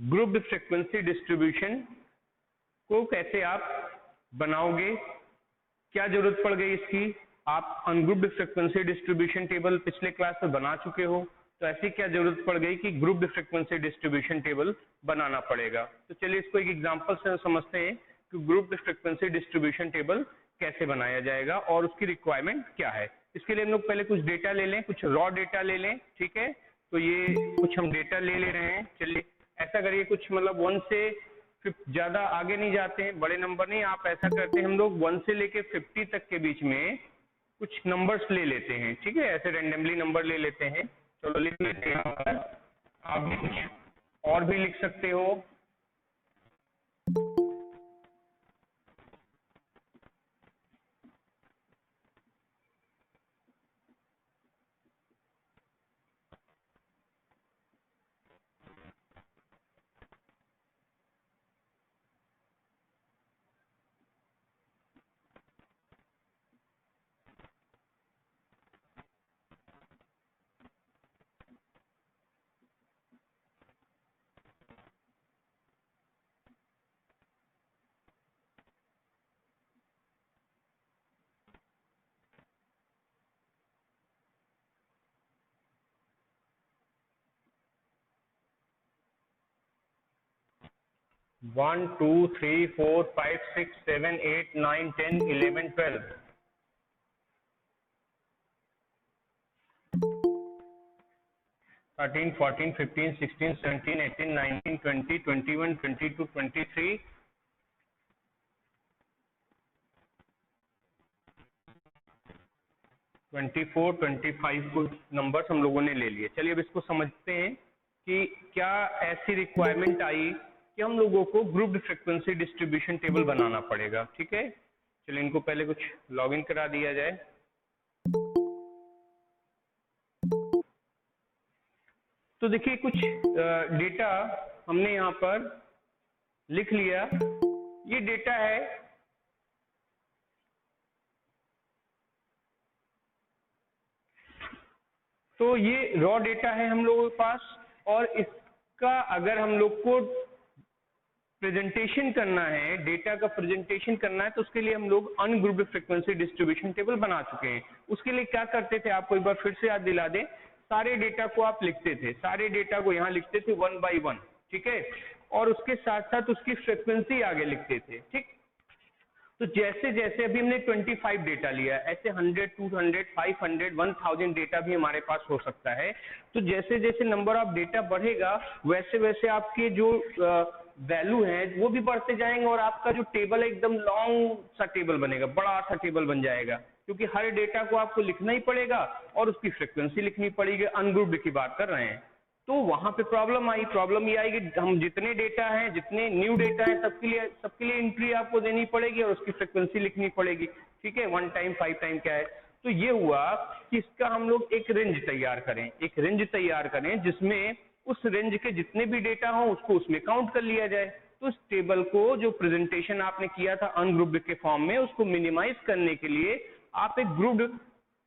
Grouped frequency distribution को कैसे आप बनाओगे, क्या जरूरत पड़ गई इसकी। आप अनग्रुप्ड फ्रीक्वेंसी डिस्ट्रीब्यूशन टेबल पिछले क्लास में बना चुके हो, तो ऐसी क्या जरूरत पड़ गई कि ग्रुप्ड फ्रीक्वेंसी डिस्ट्रीब्यूशन टेबल बनाना पड़ेगा। तो चलिए इसको एक एग्जांपल से समझते हैं कि ग्रुप्ड फ्रीक्वेंसी डिस्ट्रीब्यूशन टेबल कैसे बनाया जाएगा और उसकी रिक्वायरमेंट क्या है। इसके लिए हम लोग पहले कुछ डेटा ले लें, कुछ रॉ डेटा ले लें, ठीक है। तो ये कुछ हम डेटा ले रहे हैं। चलिए ऐसा करिए, कुछ मतलब 1 से ज्यादा आगे नहीं जाते हैं, बड़े नंबर नहीं, आप ऐसा करते हैं हम लोग 1 से लेके 50 तक के बीच में कुछ नंबर्स ले लेते हैं, ठीक है। ऐसे रैंडमली नंबर ले लेते हैं। चलो लिख लेते हैं यहाँ पर, आप भी कुछ और भी लिख सकते हो। वन 2 3 4 5 6 7 8 9 10 11 12 13 14 15 16 17 18 19 20 21 22 23 24 25 कुछ नंबर्स हम लोगों ने ले लिए। चलिए अब इसको समझते हैं कि क्या ऐसी रिक्वायरमेंट आई कि हम लोगों को ग्रुप्ड फ्रीक्वेंसी डिस्ट्रीब्यूशन टेबल बनाना पड़ेगा, ठीक है। चलिए इनको पहले कुछ लॉगिन करा दिया जाए। तो देखिए कुछ डेटा हमने यहाँ पर लिख लिया। ये डेटा है, तो ये रॉ डेटा है हम लोगों के पास, और इसका अगर हम लोग को प्रेजेंटेशन करना है, डेटा का प्रेजेंटेशन करना है, तो उसके लिए हम लोग अनग्रुप्ड फ्रीक्वेंसी डिस्ट्रीब्यूशन टेबल बना चुके हैं। उसके लिए क्या करते थे, आपको एक बार फिर से याद दिला दें। सारे डेटा को आप लिखते थे, सारे डेटा को यहाँ लिखते थे 1 by 1, ठीक है, और उसके साथ साथ उसकी फ्रीक्वेंसी आगे लिखते थे, ठीक। तो जैसे जैसे अभी हमने 25 डेटा लिया, ऐसे 100 200 500 1000 डेटा भी हमारे पास हो सकता है। तो जैसे जैसे नंबर ऑफ डेटा बढ़ेगा, वैसे वैसे आपके जो वैल्यू है वो भी बढ़ते जाएंगे, और आपका जो टेबल है एकदम लॉन्ग सा टेबल बनेगा, बड़ा सा टेबल बन जाएगा, क्योंकि हर डेटा को आपको लिखना ही पड़ेगा और उसकी फ्रीक्वेंसी लिखनी पड़ेगी। अनग्रुप्ड की बात कर रहे हैं, तो वहां पे प्रॉब्लम आई। प्रॉब्लम ये आई कि हम जितने डेटा हैं, जितने न्यू डेटा है, सबके लिए एंट्री आपको देनी पड़ेगी और उसकी फ्रीक्वेंसी लिखनी पड़ेगी, ठीक है। 1 टाइम 5 टाइम क्या है। तो ये हुआ कि इसका हम लोग एक रेंज तैयार करें, एक रेंज तैयार करें जिसमें उस रेंज के जितने भी डेटा हो उसको उसमें काउंट कर लिया जाए। तो इस टेबल को, जो प्रेजेंटेशन आपने किया था अनग्रुप्ड के फॉर्म में, उसको मिनिमाइज करने के लिए आप एक ग्रुप्ड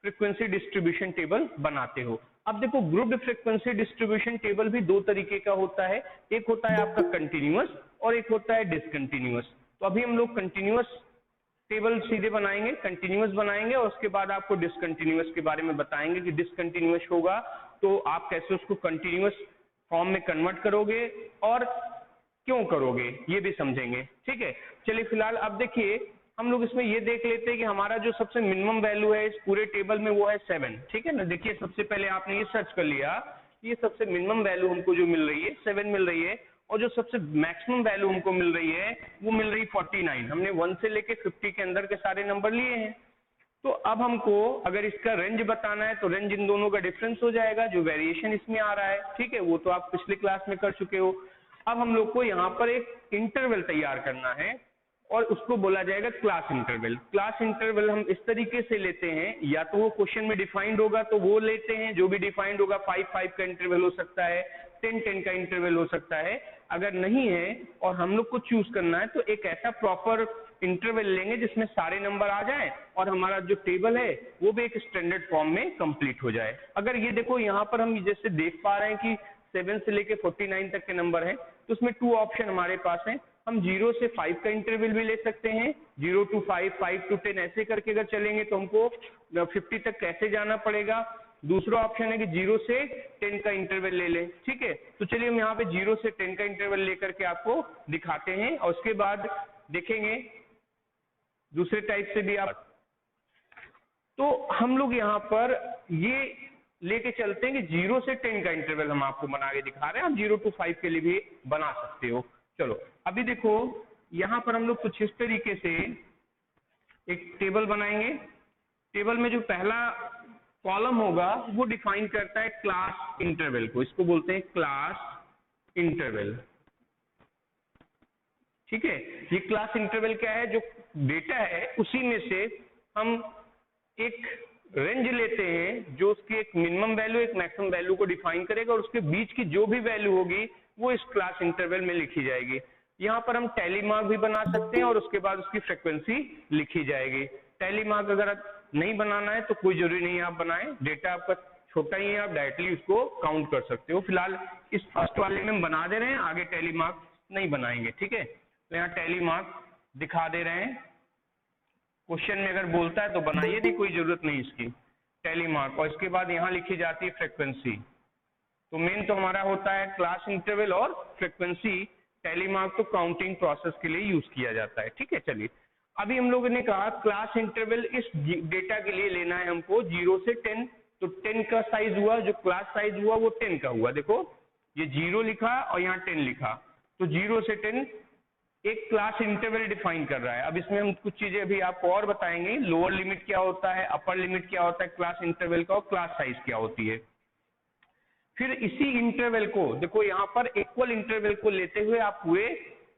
फ्रीक्वेंसी डिस्ट्रीब्यूशन टेबल बनाते हो। अब देखो, ग्रुप्ड फ्रीक्वेंसी डिस्ट्रीब्यूशन टेबल भी दो तरीके का होता है। एक होता है आपका कंटिन्यूअस और एक होता है डिसकंटिन्यूअस। तो अभी हम लोग कंटिन्यूअस टेबल सीधे बनाएंगे, कंटिन्यूअस बनाएंगे, और उसके बाद आपको डिसकंटिन्यूअस के बारे में बताएंगे कि डिसकंटिन्यूअस होगा तो आप कैसे उसको कंटिन्यूअस फॉर्म में कन्वर्ट करोगे और क्यों करोगे, ये भी समझेंगे, ठीक है। चलिए फिलहाल अब देखिए, हम लोग इसमें ये देख लेते हैं कि हमारा जो सबसे मिनिमम वैल्यू है इस पूरे टेबल में वो है 7, ठीक है ना। देखिए सबसे पहले आपने ये सर्च कर लिया, ये सबसे मिनिमम वैल्यू हमको जो मिल रही है 7 मिल रही है, और जो सबसे मैक्सिमम वैल्यू हमको मिल रही है वो मिल रही 49। हमने 1 से लेके 50 के अंदर के सारे नंबर लिए हैं। तो अब हमको अगर इसका रेंज बताना है तो रेंज इन दोनों का डिफरेंस हो जाएगा, जो वेरिएशन इसमें आ रहा है, ठीक है, वो तो आप पिछले क्लास में कर चुके हो। अब हम लोग को यहाँ पर एक इंटरवल तैयार करना है और उसको बोला जाएगा क्लास इंटरवल। क्लास इंटरवल हम इस तरीके से लेते हैं, या तो वो क्वेश्चन में डिफाइंड होगा तो वो लेते हैं, जो भी डिफाइंड होगा 5-5 का इंटरवल हो सकता है, 10-10 का इंटरवल हो सकता है। अगर नहीं है और हम लोग को चूज करना है तो एक ऐसा प्रॉपर इंटरवल लेंगे जिसमें सारे नंबर आ जाए और हमारा जो टेबल है वो भी एक स्टैंडर्ड फॉर्म में कंप्लीट हो जाए। अगर ये देखो यहाँ पर हम जैसे देख पा रहे हैं कि 7 से लेके 49 तक के नंबर हैं, तो उसमें 2 ऑप्शन हमारे पास हैं। हम 0 से 5 का इंटरवल भी ले सकते हैं, 0 to 5, 5 to 10 ऐसे करके अगर चलेंगे तो हमको 50 तक कैसे जाना पड़ेगा। दूसरा ऑप्शन है कि 0 से 10 का इंटरवल ले लें, ठीक है। तो चलिए हम यहाँ पे 0 से 10 का इंटरवल लेकर के आपको दिखाते हैं और उसके बाद देखेंगे दूसरे टाइप से भी आप। तो हम लोग यहाँ पर ये लेके चलते हैं कि 0 से 10 का इंटरवल हम आपको बना के दिखा रहे हैं, आप 0 to 5 के लिए भी बना सकते हो। चलो अभी देखो यहाँ पर हम लोग कुछ इस तरीके से एक टेबल बनाएंगे। टेबल में जो पहला कॉलम होगा वो डिफाइन करता है क्लास इंटरवल को, इसको बोलते हैं क्लास इंटरवल, ठीक है। ये क्लास इंटरवल क्या है, जो डेटा है उसी में से हम एक रेंज लेते हैं जो उसकी एक मिनिमम वैल्यू एक मैक्सिमम वैल्यू को डिफाइन करेगा और उसके बीच की जो भी वैल्यू होगी वो इस क्लास इंटरवल में लिखी जाएगी। यहाँ पर हम टैली मार्क भी बना सकते हैं और उसके बाद उसकी फ्रीक्वेंसी लिखी जाएगी। टैली मार्क अगर नहीं बनाना है तो कोई जरूरी नहीं है आप बनाएं, डेटा आपका छोटा ही है, आप डायरेक्टली उसको काउंट कर सकते हो। फिलहाल इस फर्स्ट वाले में हम बना दे रहे हैं, आगे टैली मार्क नहीं बनाएंगे, ठीक है। तो यहाँ टैली मार्क दिखा दे रहे हैं, क्वेश्चन में अगर बोलता है तो बनाइए, नहीं कोई जरूरत नहीं इसकी, टैली मार्क। और इसके बाद यहाँ लिखी जाती है फ्रीक्वेंसी। तो मेन तो हमारा होता है क्लास इंटरवल और फ्रीक्वेंसी, टैली मार्क तो काउंटिंग प्रोसेस के लिए यूज किया जाता है, ठीक है। चलिए अभी हम लोगों ने कहा क्लास इंटरवल इस डेटा के लिए लेना है हमको 0 से 10, तो 10 का साइज हुआ, जो क्लास साइज हुआ वो 10 का हुआ। देखो ये 0 लिखा और यहाँ 10 लिखा, तो 0 से 10 एक क्लास इंटरवल डिफाइन कर रहा है। अब इसमें हम कुछ चीजें अभी आपको और बताएंगे, लोअर लिमिट क्या होता है, अपर लिमिट क्या होता है क्लास इंटरवल का, और क्लास साइज क्या होती है। फिर इसी इंटरवल को देखो यहाँ पर इक्वल इंटरवल को लेते हुए आप पूरे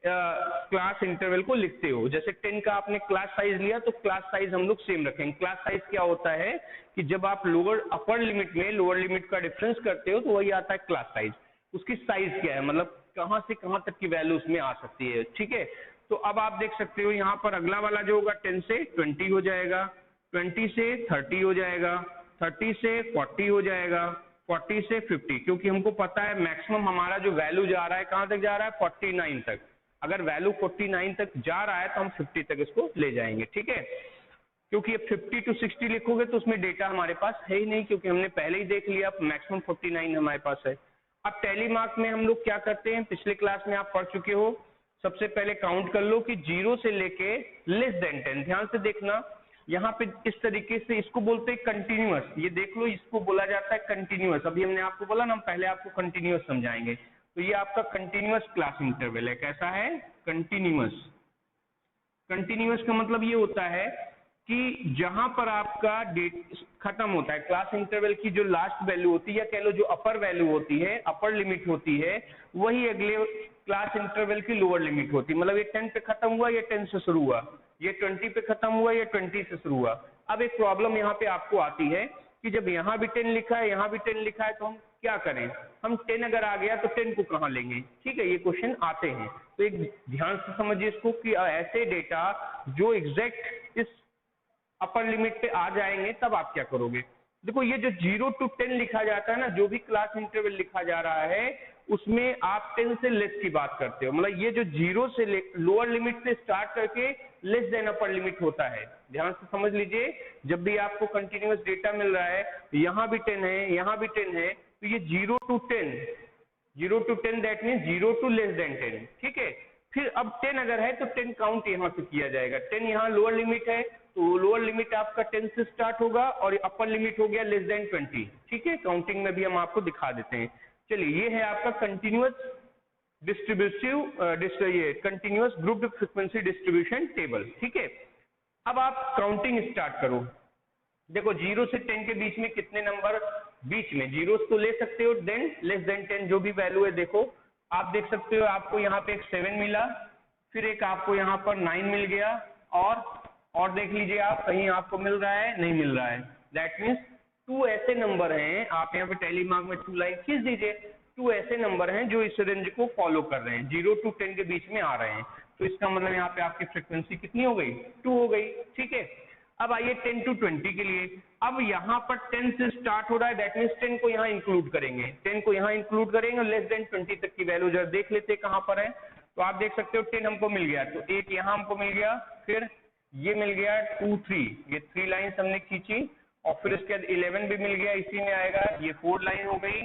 क्लास इंटरवल को लिखते हो। जैसे 10 का आपने क्लास साइज लिया तो क्लास साइज हम लोग सेम रखेंगे। क्लास साइज क्या होता है कि जब आप लोअर अपर लिमिट में लोअर लिमिट का डिफरेंस करते हो तो वही आता है क्लास साइज। उसकी साइज क्या है, मतलब कहां से कहां तक की वैल्यू उसमें आ सकती है, ठीक है। तो अब आप देख सकते हो यहाँ पर अगला वाला जो होगा 10 से 20 हो जाएगा, 20 से 30 हो जाएगा, 30 से 40 हो जाएगा, 40 से 50, क्योंकि हमको पता है मैक्सिमम हमारा जो वैल्यू जा रहा है कहां तक जा रहा है 49 तक। अगर वैल्यू 49 तक जा रहा है तो हम 50 तक इसको ले जाएंगे, ठीक है। क्योंकि अब 50 to 60 लिखोगे तो उसमें डेटा हमारे पास है ही नहीं, क्योंकि हमने पहले ही देख लिया मैक्सिमम 49 हमारे पास है। अब टैली मार्क में हम लोग क्या करते हैं, पिछले क्लास में आप पढ़ चुके हो, सबसे पहले काउंट कर लो कि 0 से लेके लेस देन 10, ध्यान से देखना यहाँ पे इस तरीके से इसको बोलते हैं कंटिन्यूअस। ये देख लो इसको बोला जाता है कंटिन्यूअस। अभी हमने आपको बोला ना, हम पहले आपको कंटिन्यूअस समझाएंगे। तो ये आपका कंटिन्यूअस क्लास इंटरवल है। कैसा है, कंटिन्यूअस। कंटिन्यूअस का मतलब ये होता है कि जहां पर आपका डेट खत्म होता है, क्लास इंटरवल की जो लास्ट वैल्यू होती है या कह लो जो अपर वैल्यू होती है, अपर लिमिट होती है, वही अगले क्लास इंटरवल की लोअर लिमिट होती है। मतलब ये 10 पे खत्म हुआ, ये 10 से शुरू हुआ, ये 20 पे खत्म हुआ, ये 20 से शुरू हुआ। अब एक प्रॉब्लम यहाँ पे आपको आती है कि जब यहाँ भी 10 लिखा है, यहाँ भी 10 लिखा है, तो हम क्या करें, हम 10 अगर आ गया तो 10 को कहाँ लेंगे, ठीक है। ये क्वेश्चन आते हैं, तो एक ध्यान से समझिए इसको कि ऐसे डेटा जो एग्जैक्ट इस अपर लिमिट पे आ जाएंगे तब आप क्या करोगे। देखो ये जो 0 to 10 लिखा जाता है ना, जो भी क्लास इंटरवल लिखा जा रहा है उसमें आप 10 से लेस की बात करते हो। मतलब ये जो 0 से लोअर लिमिट से स्टार्ट करके लेस देन अपर लिमिट होता है। ध्यान से समझ लीजिए, जब भी आपको कंटिन्यूअस डेटा मिल रहा है, यहाँ भी 10 है, यहाँ भी 10 है, तो ये 0 to 10 that mean 0 to less than 10, ठीक है। फिर अब 10 अगर है तो 10 काउंट यहाँ से किया जाएगा। 10 यहाँ लोअर लिमिट है तो लोअर लिमिट आपका 10 से स्टार्ट होगा और अपर लिमिट हो गया लेस देन 20, ठीक है। काउंटिंग में भी हम आपको दिखा देते हैं। चलिए ये है आपका कंटिन्यूअस ये continuous group frequency distribution table, ठीक है। अब आप काउंटिंग स्टार्ट करो। देखो 0 से 10 के बीच में कितने नंबर बीच में, 0 तो ले सकते हो, देन लेस देन 10 जो भी वैल्यू है, देखो आप देख सकते हो आपको यहाँ पे एक 7 मिला, फिर एक आपको यहाँ पर 9 मिल गया, और देख लीजिए आप कहीं आपको मिल रहा है, नहीं मिल रहा है। दैट मीन्स 2 ऐसे नंबर हैं, आप यहाँ पे टैली मार्क में 2 लाइन खींच दीजिए, 2 ऐसे नंबर हैं जो इस रेंज को फॉलो कर रहे हैं, 0 to 10 के बीच में आ रहे हैं। तो इसका मतलब यहाँ पे आपकी फ्रीक्वेंसी कितनी हो गई, 2 हो गई, ठीक है। अब आइए 10 to 20 के लिए। अब यहाँ पर 10 से स्टार्ट हो रहा है, दैट मीन्स 10 को यहाँ इंक्लूड करेंगे, 10 को यहाँ इंक्लूड करेंगे और लेस देन 20 तक की वैल्यू जरा देख लेते हैं कहाँ पर है। तो आप देख सकते हो 10 हमको मिल गया, तो एक यहाँ हमको मिल गया, फिर ये मिल गया 2 3, ये 3 लाइन्स हमने खींची, और फिर उसके बाद 11 भी मिल गया, इसी में आएगा, ये 4 लाइन हो गई,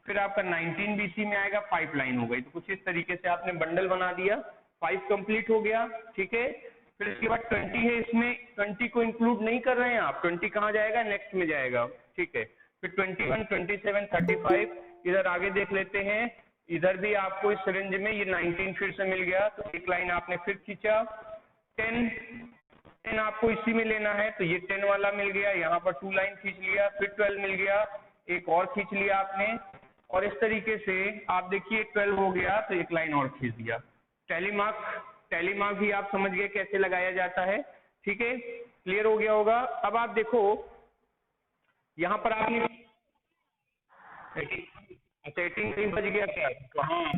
फिर आपका 19 भी इसी में आएगा, 5 लाइन हो गई। तो कुछ इस तरीके से आपने बंडल बना दिया, 5 कंप्लीट हो गया, ठीक है। फिर इसके बाद 20 है, इसमें 20 को इंक्लूड नहीं कर रहे हैं आप, 20 कहाँ जाएगा, नेक्स्ट में जाएगा, ठीक है। फिर 21 27 35, इधर आगे देख लेते हैं, इधर भी आपको इस रेंज में ये 19 फिर से मिल गया, तो एक लाइन आपने फिर खींचा। 10 आपको इसी में लेना है, तो ये 10 वाला मिल गया, यहाँ पर 2 लाइन खींच लिया, फिर 12 मिल गया, एक और खींच लिया आपने, और इस तरीके से आप देखिए 12 हो गया, तो एक लाइन और खींच दिया। टैली मार्क भी आप समझ गए कैसे लगाया जाता है, ठीक है, क्लियर हो गया होगा। अब आप देखो यहाँ पर आपने अच्छा 18 नहीं बज गया क्या, तो हाँ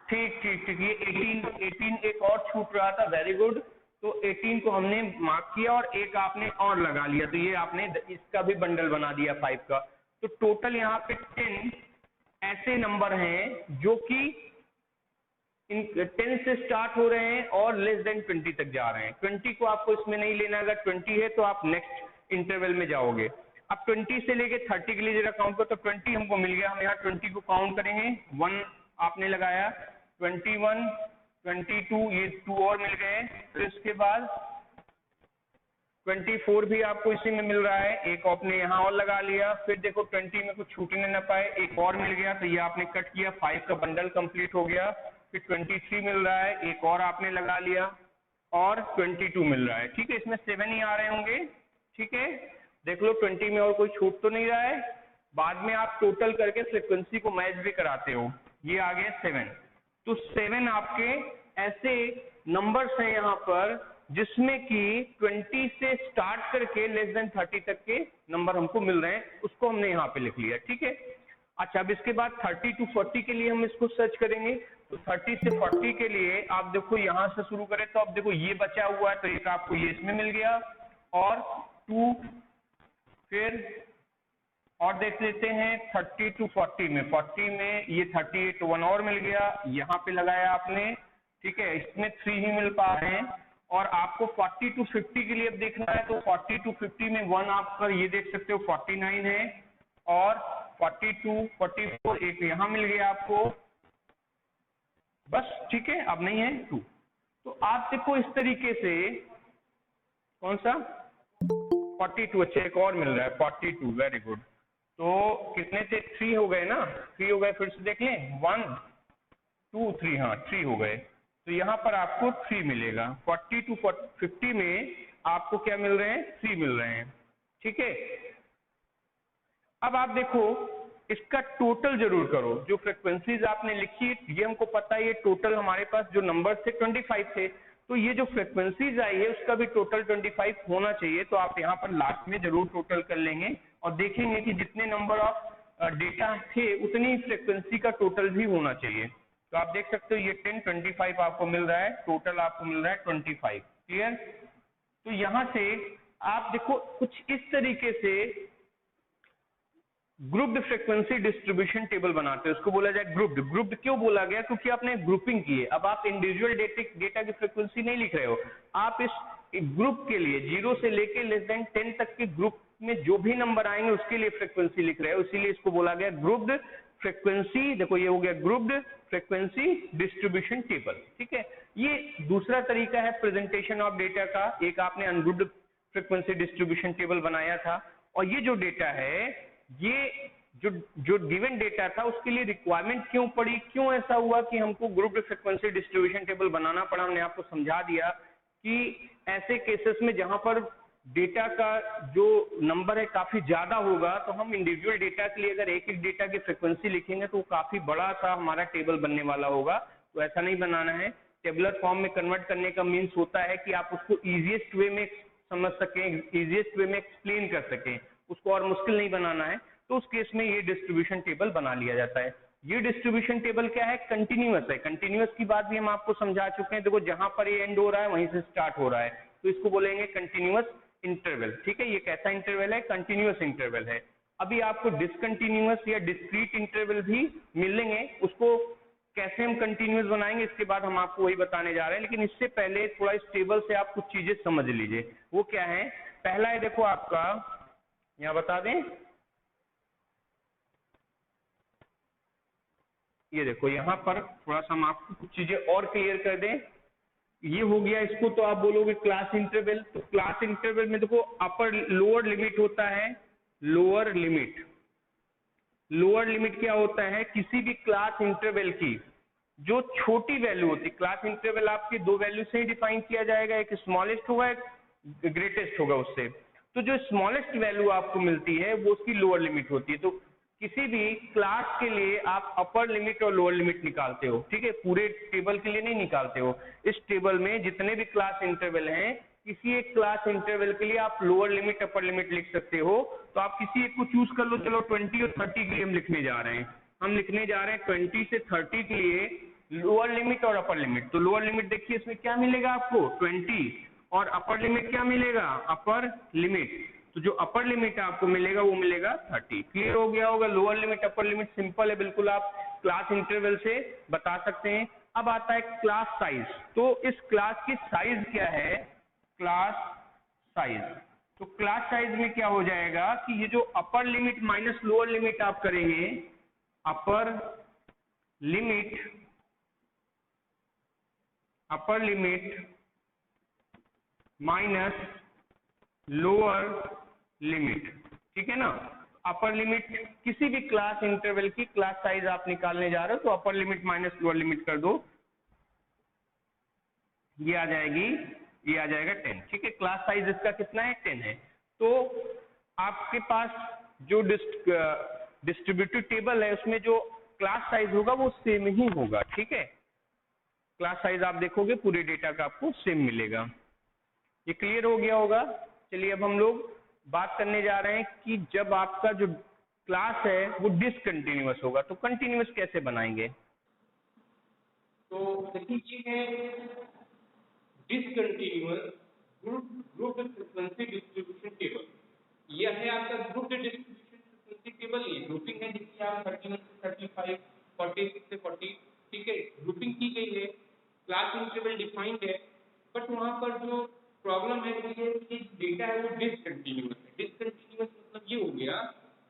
ठीक ठीक ठीक, ये 18 एक और छूट रहा था, वेरी गुड। तो 18 को हमने मार्क किया और एक आपने और लगा लिया, तो ये आपने इसका भी बंडल बना दिया 5 का। तो टोटल यहाँ पे 10 ऐसे नंबर हैं जो कि 10 से स्टार्ट हो रहे हैं और लेस देन 20 तक जा रहे हैं। 20 को आपको इसमें नहीं लेना, अगर 20 है तो आप नेक्स्ट इंटरवल में जाओगे। अब 20 से लेके 30 के लिए जरा काउंट करो, तो 20 हमको मिल गया, हम यहाँ 20 को काउंट करेंगे, 1 आपने लगाया, 21 22, ये 2 और मिल गए, फिर इसके बाद 24 भी आपको इसी में मिल रहा है, एक आपने यहाँ और लगा लिया, फिर देखो 20 में कुछ छूटने न पाए, एक और मिल गया, तो ये आपने कट किया, 5 का बंडल कंप्लीट हो गया। फिर 23 मिल रहा है, एक और आपने लगा लिया, और 22 मिल रहा है, ठीक है, इसमें 7 ही आ रहे होंगे, ठीक है। देख लो 20 में और कोई छूट तो नहीं रहा है। बाद में आप टोटल करके फ्रीक्वेंसी को मैच भी कराते हो, ये आ गया 7। तो 7 आपके ऐसे नंबर्स हैं यहाँ पर जिसमें कि 20 से स्टार्ट करके लेस देन 30 तक के नंबर हमको मिल रहे हैं, उसको हमने यहाँ पे लिख लिया, ठीक है। अच्छा, अब इसके बाद 30 to 40 के लिए हम इसको सर्च करेंगे, तो 30 से 40 के लिए आप देखो यहाँ से शुरू करें, तो अब देखो ये बचा हुआ है, तो एक आपको ये इसमें मिल गया, और 2, फिर और देख लेते हैं 30 to 40 में, 40 में ये 38 1 और मिल गया, यहाँ पे लगाया आपने, ठीक है, इसमें 3 ही मिल पा रहे हैं। और आपको 40 to 50 के लिए अब देखना है, तो 40 to 50 में 1 आपका ये देख सकते हो 49 है, और 42 44 एक यहाँ मिल गया आपको, बस, ठीक है, अब नहीं है 2। तो आप देखो इस तरीके से, कौन सा 42, अच्छा एक और मिल रहा है 42, वेरी गुड। तो कितने थे, 3 हो गए ना, 3 हो गए, फिर से देख लें, 1 2 3, हाँ 3 हो गए, तो यहाँ पर आपको 3 मिलेगा। 40 to 50 में आपको क्या मिल रहे हैं, 3 मिल रहे हैं, ठीक है। अब आप देखो इसका टोटल जरूर करो, जो फ्रिक्वेंसीज आपने लिखी ये हमको पता है, ये टोटल हमारे पास जो नंबर थे 25 थे, तो ये जो फ्रिक्वेंसीज आई है उसका भी टोटल 25 होना चाहिए। तो आप यहाँ पर लास्ट में जरूर टोटल कर लेंगे और देखेंगे कि जितने नंबर ऑफ डेटा थे उतनी फ्रिक्वेंसी का टोटल भी होना चाहिए। तो आप देख सकते हो ये 10 25 आपको मिल रहा है, टोटल आपको मिल रहा है 25, क्लियर। तो यहाँ से आप देखो कुछ इस तरीके से ग्रुप्ड फ्रीक्वेंसी डिस्ट्रीब्यूशन टेबल बनाते हैं, उसको बोला जाए ग्रुप्ड क्यों बोला गया, क्योंकि आपने ग्रुपिंग की है। अब आप इंडिविजुअल डेटा की फ्रीक्वेंसी नहीं लिख रहे हो, आप इस ग्रुप के लिए 0 से लेके लेस देन 10 तक के ग्रुप में जो भी नंबर आएंगे उसके लिए फ्रीक्वेंसी लिख रहे हो, इसीलिए इसको बोला गया ग्रुप्ड फ्रीक्वेंसी। देखो ये हो गया ग्रुप्ड फ्रीक्वेंसी डिस्ट्रीब्यूशन टेबल, ठीक है। ये दूसरा तरीका है प्रेजेंटेशन ऑफ डेटा का। एक आपने अनग्रुप्ड फ्रीक्वेंसी डिस्ट्रीब्यूशन टेबल बनाया था, और ये जो डेटा है, ये जो गिवन डेटा था उसके लिए रिक्वायरमेंट क्यों पड़ी, क्यों ऐसा हुआ कि हमको ग्रुप्ड फ्रीक्वेंसी डिस्ट्रीब्यूशन टेबल बनाना पड़ा। हमने आपको समझा दिया कि ऐसे केसेस में जहां पर डेटा का जो नंबर है काफी ज्यादा होगा, तो हम इंडिविजुअल डेटा के लिए अगर एक एक डेटा की फ्रीक्वेंसी लिखेंगे तो काफी बड़ा सा हमारा टेबल बनने वाला होगा। तो ऐसा नहीं बनाना है। टेबुलर फॉर्म में कन्वर्ट करने का मीन्स होता है कि आप उसको इजीएस्ट वे में समझ सकें, इजीएस्ट वे में एक्सप्लेन कर सकें, उसको और मुश्किल नहीं बनाना है। तो उस केस में ये डिस्ट्रीब्यूशन टेबल बना लिया जाता है। ये डिस्ट्रीब्यूशन टेबल क्या है, कंटिन्यूअस है। कंटिन्यूअस की बात भी हम आपको समझा चुके हैं। देखो जहां पर ये एंड हो रहा है वहीं से स्टार्ट हो रहा है, तो इसको बोलेंगे कंटिन्यूअस इंटरवल, ठीक है। ये कैसा इंटरवल है? कंटिन्यूअस इंटरवल है। अभी आपको डिसकंटिन्यूअस या डिस्क्रीट इंटरवल भी मिलेंगे, उसको कैसे हम कंटिन्यूअस बनाएंगे इसके बाद हम आपको वही बताने जा रहे हैं, लेकिन इससे पहले थोड़ा इस टेबल से आप कुछ चीजें समझ लीजिए। वो क्या है? पहला है देखो आपका, यहाँ बता दें, ये देखो यहाँ पर थोड़ा सा हम आपको कुछ चीजें और क्लियर कर दें। ये हो गया, इसको तो आप बोलोगे क्लास इंटरवल। तो क्लास इंटरवल में देखो अपर लोअर लिमिट होता है, लोअर लिमिट। लोअर लिमिट क्या होता है? किसी भी क्लास इंटरवल की जो छोटी वैल्यू होती है, क्लास इंटरवल आपकी दो वैल्यू से ही डिफाइन किया जाएगा, एक स्मॉलेस्ट होगा एक ग्रेटेस्ट होगा उससे। तो जो स्मॉलेस्ट वैल्यू आपको मिलती है वो उसकी लोअर लिमिट होती है। तो किसी भी क्लास के लिए आप अपर लिमिट और लोअर लिमिट निकालते हो, ठीक है, पूरे टेबल के लिए नहीं निकालते हो। इस टेबल में जितने भी क्लास इंटरवल हैं, किसी एक क्लास इंटरवल के लिए आप लोअर लिमिट अपर लिमिट लिख सकते हो। तो आप किसी एक को चूज कर लो। चलो 20 और 30 के लिए हम लिखने जा रहे हैं। हम लिखने जा रहे हैं 20 से 30 के लिए लोअर लिमिट और अपर लिमिट। तो लोअर लिमिट देखिए इसमें क्या मिलेगा आपको? 20, और अपर लिमिट क्या मिलेगा? Upper limit. तो जो अपर लिमिट आपको मिलेगा वो मिलेगा 30। क्लियर हो गया होगा? Lower limit upper limit simple है, बिल्कुल आप क्लास इंटरवल से बता सकते हैं। अब आता है क्लास साइज। तो इस क्लास की साइज क्या है? Class size. तो क्लास साइज में क्या हो जाएगा कि ये जो upper limit minus lower limit आप करेंगे, upper limit, upper limit minus lower limit, ठीक है ना। अपर लिमिट किसी भी क्लास इंटरवल की क्लास साइज आप निकालने जा रहे हो, तो upper limit minus lower limit कर दो, ये आ जाएगी, ये आ जाएगा 10, ठीक है। क्लास साइज इसका कितना है? 10 है। तो आपके पास जो डिस्ट्रीब्यूटिव टेबल है उसमें जो क्लास साइज होगा वो सेम ही होगा, ठीक है। क्लास साइज आप देखोगे पूरे डेटा का आपको सेम मिलेगा। ये क्लियर हो गया होगा? चलिए अब हम लोग बात करने जा रहे हैं कि जब आपका जो क्लास है वो डिसकंटिन्यूअस होगा तो कंटिन्यूअस कैसे बनाएंगे। तो देखिए ये है discontinuous group frequency distribution table. यह है आपका ग्रुप डिस्ट्रीब्यूशन फ्रीक्वेंसी टेबल। ये ग्रुपिंग है जिसकी आप 31 से 35, 46 से 40, ठीक है, ग्रुपिंग की गई है। क्लास इंटरवल डिफाइंड है, बट वहां पर जो प्रॉब्लम है वो ये है कि डेटा है वो डिसकंटिन्यूअस है। डिसकंटिन्यूअस मतलब ये हो गया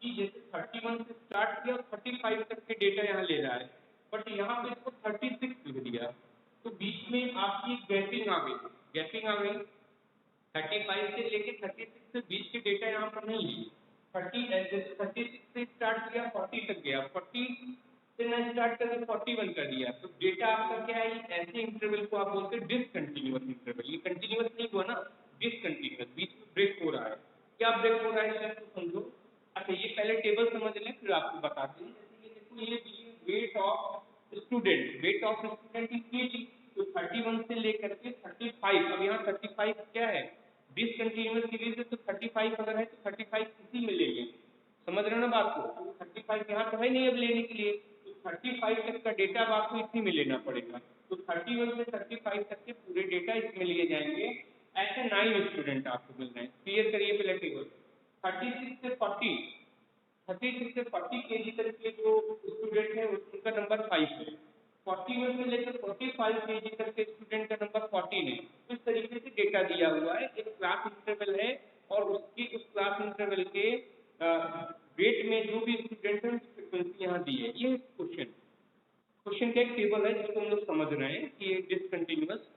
कि जैसे 31 से स्टार्ट किया और 35 तक के डेटा यहाँ ले रहा है, बट यहाँ पे इसको 36 लिख दिया, तो बीच में आपकी गैपिंग आ गई। गैपिंग आ गई 35 से लेके 36 से बीच के डेटा यहाँ पर नहीं है। 36 से स्टार्ट किया 40 तक गया, 40 से ना स्टार्ट करके 41 कर दिया, तो डेटा आपका क्या है? ऐसे इंटरवल को आप बोलते हैं डिसकंटिन्यूअस इंटरवल। ये कंटिन्यूअस नहीं हुआ ना, डिसकंटिन्यूअस, बीच में ब्रेक हो रहा है। क्या ब्रेक हो रहा है सर? तो समझो। अच्छा ये पहले टेबल समझ लें फिर आपको बताते हैं। जैसे ये देखो, ये weight of student, weight of student is KG. तो 31 से लेकर के 35, अब यहाँ 35 क्या है? डिसकंटिन्यूअस सीरीज है, तो 35 अगर है तो 35 इसी में ले लेंगे। समझ रहे हो ना बात को? तो 35 यहाँ तो है नहीं अब लेने के लिए, तो 35 तक का डेटा अब आपको इसी में लेना पड़ेगा। तो 31 से 35 तक के पूरे डेटा इसमें लिए जाएंगे। ऐसे 9 स्टूडेंट आपको मिल रहे हैं। क्लियर करिए पहले टेबल। 36 से 40, 36 से 40 केजी तक के जो स्टूडेंट है उनका नंबर 5 है। 41 से लेकर 45 केजी तक के स्टूडेंट का नंबर 14 है। इस तरीके से डेटा दिया हुआ है, एक क्लास इंटरवल है और उसकी उस क्लास इंटरवल के वेट में जो भी स्टूडेंट है उसकी फ्रीक्वेंसी यहाँ दी है। ये क्वेश्चन का एक टेबल है जिसको हम लोग समझ रहे हैं कि एक डिसकंटिन्यूअस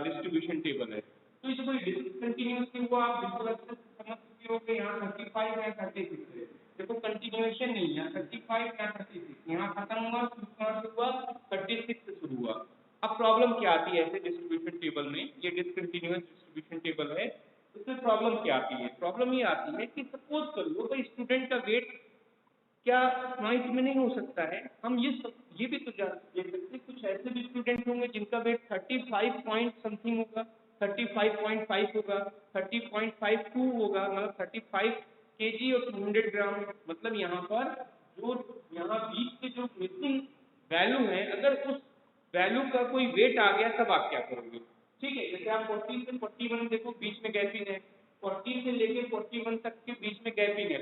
डिस्ट्रीब्यूशन टेबल है। तो इसको डिसकंटिन्यूअस के वो आप बिल्कुल अच्छे से समझ चुके हो कि यहाँ 35 या 36 है। देखो कंटिन्यूएशन नहीं है, 35 या 36 यहाँ खत्म हुआ, कहाँ से हुआ? 36 से शुरू हुआ। अब प्रॉब्लम क्या आती है ऐसे डिस्ट्रीब्यूशन टेबल में? ये डिसकंटिन्यूअस डिस्ट्रीब्यूशन टेबल है, उसमें प्रॉब्लम क्या आती है? प्रॉब्लम ये आती है कि सपोज कर लो भाई स्टूडेंट का वेट क्या नॉइज में नहीं हो सकता है? हम ये भी तो देख सकते, कुछ ऐसे भी स्टूडेंट होंगे जिनका वेट 35 पॉइंट समथिंग होगा, 35.5 होगा, 30.52 होगा, मतलब 35 केजी और 200 ग्राम। मतलब यहाँ पर जो यहाँ बीच के जो मिसिंग वैल्यू है, अगर उस वैल्यू का कोई वेट आ गया तब आप क्या करोगे? ठीक है, जैसे आप 40 से 41 देखो बीच में गैपिंग है, 40 से लेके 41 तक के बीच में गैपिंग है।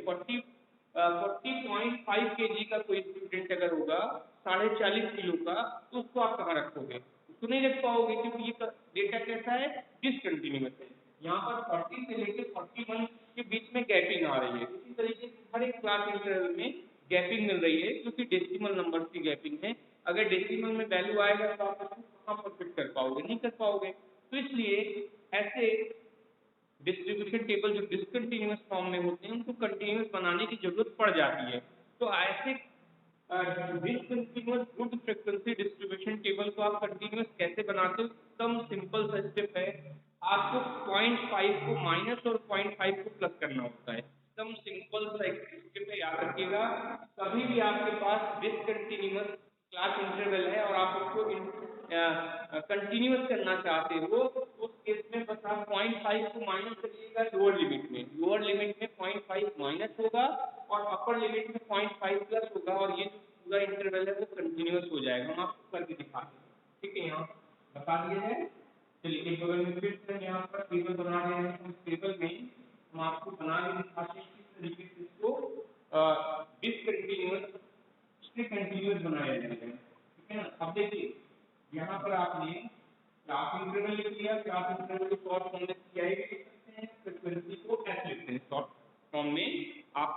40.5 kg का कोई स्टूडेंट अगर होगा 40.5 किलो का, तो उसको आप कहाँ रखोगे? उसको नहीं रख पाओगे, क्योंकि ये डेटा कैसा है, डिसकंटिन्यूअस है। यहाँ पर 40 से लेके 41 के बीच में गैपिंग आ रही है। इसी तरीके से हर एक क्लास इंटरवल में गैपिंग मिल रही है, क्योंकि डेसिमल नंबर की गैपिंग है। अगर डेसिमल में वैल्यू आएगा तो आप उसको कहाँ पर फिट कर पाओगे? नहीं कर पाओगे। तो इसलिए ऐसे डिस्ट्रीब्यूशन टेबल जो डिसकंटिन्यूअस फॉर्म में होते हैं, उनको कंटिन्यूअस बनाने की जरूरत पड़ जाती है। तो ऐसे discontinuous group frequency distribution table को आप कंटिन्यूअस कैसे बनाते हो? एकदम सिंपल सा स्टेप है। आपको 0.5 को माइनस और 0.5 को प्लस करना होता है। एकदम सिंपल सा एक स्टेप है, याद रखिएगा। कभी भी आपके पास डिसकंटिन्यूअस क्लास इंटरवल है और आप उसको कंटिन्यूअस करना चाहते हो, उस केस में बस आप 0.5 को माइनस करिएगा लोअर लिमिट में। लोअर लिमिट में 0.5 माइनस होगा और अपर लिमिट में 0.5 प्लस होगा, और ये जो पूरा इंटरवल है वो कंटिन्यूअस हो जाएगा। हम आपको करके दिखाते हैं, ठीक है? यहाँ बता दिया है। चलिए एक बगल में फिर से यहाँ पर टेबल बना रहे हैं। उस टेबल में हम आपको बना के दिखाते हैं किस तरीके से इसको डिसकंटिन्यूअस से कंटिन्यूअस बनाया जाएगा, ठीक है ना? अब देखिए यहाँ पर आपने क्लास इंटरवल लिख लिया। क्लास इंटरवल को शॉर्ट फॉर्म में CI भी लिख सकते हैं, फ्रीक्वेंसी को S लिखते हैं। शॉर्ट फॉर्म में आप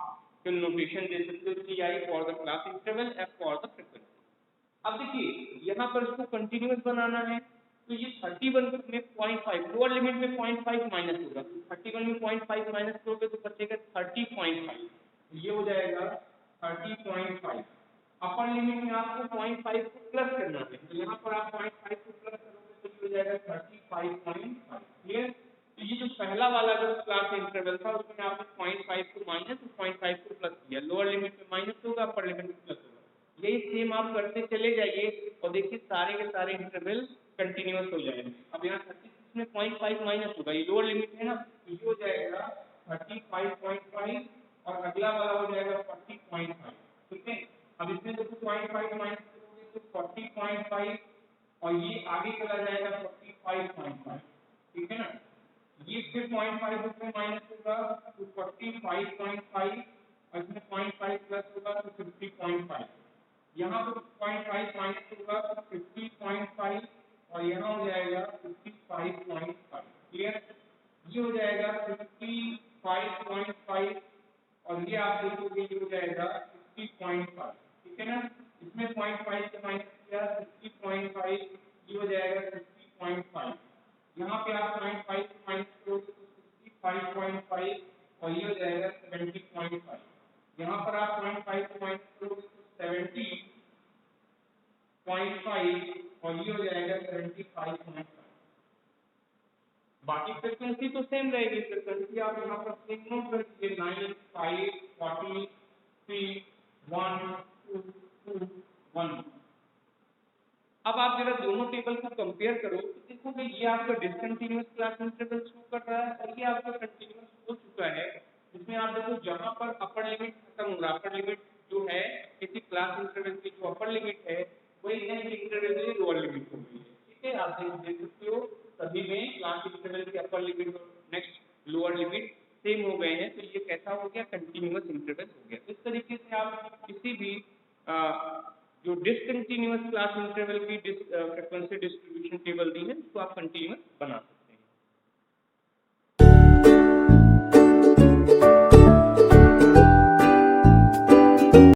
नोटेशन दे सकते हो, CI for the class interval, F for the frequency. अब देखिए यहाँ पर इसको कंटिन्यूअस बनाना है, तो ये 31 में 0.5 लोअर लिमिट में 0.5 माइनस होगा। 31 में 0.5 माइनस करोगे तो बचेगा 30.5, ये हो जाएगा 30.5। अपर लिमिट में आपको 0.5 को प्लस करना है, तो यहाँ पर आप 0.5 को प्लस करोगे तो ये हो जाएगा 35.5। क्लियर? तो ये जो पहला वाला जो क्लास इंटरवल था, उसमें आपने 0.5 को माइनस और 0.5 को प्लस किया। लोअर लिमिट में माइनस होगा, अपर लिमिट में प्लस होगा। यही सेम आप करते चले जाइए और देखिए सारे के सारे इंटरवल कंटिन्यूअस हो जाएंगे। अब यहाँ 36 में 0.5 माइनस होगा, ये लोअर लिमिट है ना, तो ये हो जाएगा 35.5 और अगला वाला हो जाएगा 40.5, ठीक है? अब इसमें देखो 0.5 माइनस करोगे तो 40.5 और ये आगे चला जाएगा 45.5, ठीक है ना? ये फिर 0.5 इसमें माइनस होगा तो 45.5 और इसमें 0.5 प्लस होगा तो 50.5। यहाँ पर 0.5 माइनस होगा तो 50.5 और यहाँ हो जाएगा 55.5। क्लियर? ये हो जाएगा 55.5 और ये आप देखोगे ये हो जाएगा 50.5, ठीक है ना? इसमें 0.5 से माइनस किया 50.5, ये हो जाएगा 50.5। यहाँ पे आप 0.5 से माइनस करोगे तो 65.5 और ये हो जाएगा 70.5। यहाँ पर आप 0.5 से माइनस करोगे तो 70.5 और ये हो जाएगा 75.5। बाकी फ्रीक्वेंसी तो सेम रहेगी। फ्रीक्वेंसी आप यहाँ पर सेम नोट कर लीजिए, 9, 5, 40, 3, 1, 2, 2, 1। अब आप जरा दोनों टेबल को कंपेयर करो तो देखोगे ये आपका डिसकंटिन्यूअस क्लास इंटरवल शो कर रहा है और ये आपका कंटिन्यूअस हो चुका है, जिसमें आप देखो जहाँ पर अपर लिमिट खत्म हो रहा है, अपर लिमिट जो है किसी क्लास इंटरवल की जो अपर लिमिट है वही इंटरवल की लोअर लिमिट हो गई है, ठीक है? आप देख सकते हो सभी में क्लास इंटरवल की अपर लिमिट और नेक्स्ट लोअर लिमिट सेम हो गए हैं, तो ये कैसा हो गया? कंटिन्यूअस इंटरवल हो गया। इस तरीके से आप किसी भी जो डिसकंटिन्यूअस क्लास इंटरवल की फ्रीक्वेंसी डिस्ट्रीब्यूशन टेबल दी है उसको आप कंटिन्यूअस बना सकते हैं।